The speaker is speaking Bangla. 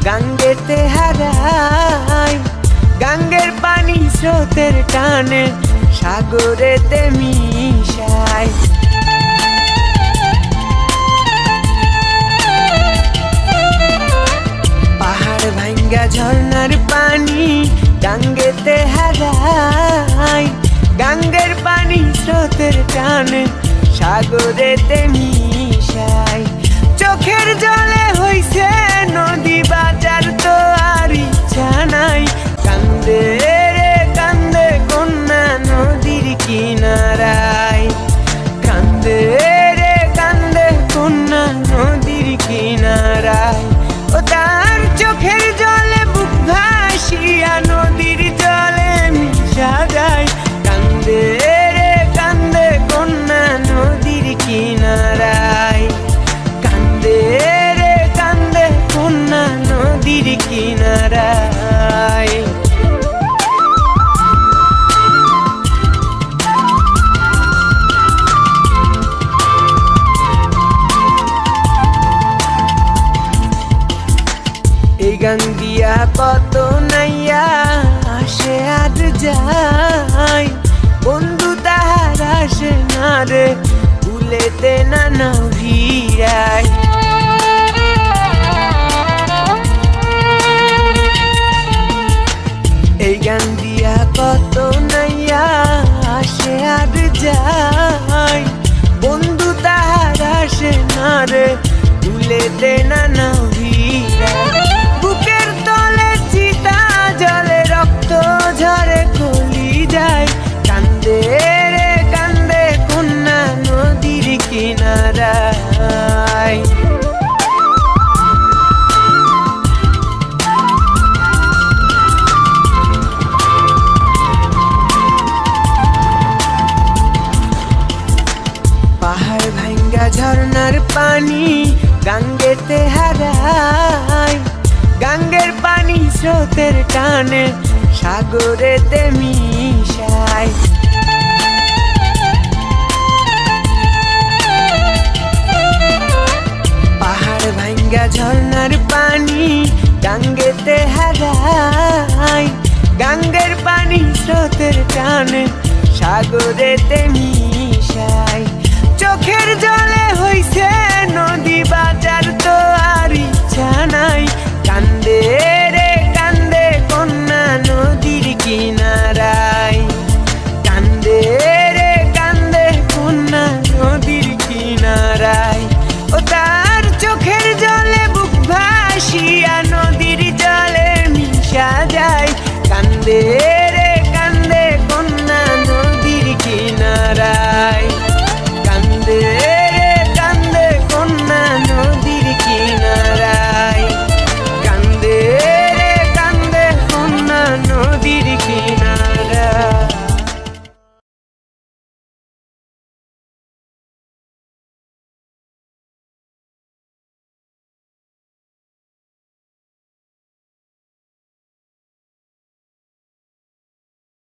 গাঙ্গেতে হারাই। গাঙ্গের পানি স্রোতের টানে সাগরেতে মিশাই। পাহাড় ভাঙ্গা ঝর্ণার পানি গাঙ্গেতে হারাই। গাঙ্গের পানি স্রোতের টানে সাগরেতে মিশাই। চোখের জলে হইছে নদী বাজার তো আর ইচ্ছা নাই। কান্দে রে কান্দে কন্যা নদীর কিনারায়। কান্দে রে কান্দে কন্যা নদীর কিনারায়। ও তার চোখের জলে বুক ভাসিয়া নদীর জলে মিশা যায়। কান্দে রে কান্দে কন্যা নদীর কিনারায়। কান্দে রে কান্দে কন্যা নদীর কিনারায়। এই গান দিয়া কত নাইয়া আসে আর যায়। বন্ধু তাহার আসে না রে ভুলেতে না ভিড়ায়। এই গান দিয়া কত নাইয়া আসে আর যায়। বন্ধু তাহার আসে না রে ভুলেতে না ভিড়ায়। বুকের তলে চিতা জলে রক্ত ঝরে কলি যায়। কান্দে রে কান্দে কন্যা নদীর কিনারায়। পাহাড় ভাঙ্গা ঝর্ণার পানি গাঙ্গেতে হারাই। গাঙ্গের পানি স্রোতের টানে সাগরেতে মিশাই। পাহাড় ভাঙ্গা ঝর্ণার পানি গাঙ্গেতে হারাই। গাঙ্গের পানি স্রোতের টানে সাগরেতে মিশাই। চোখের জল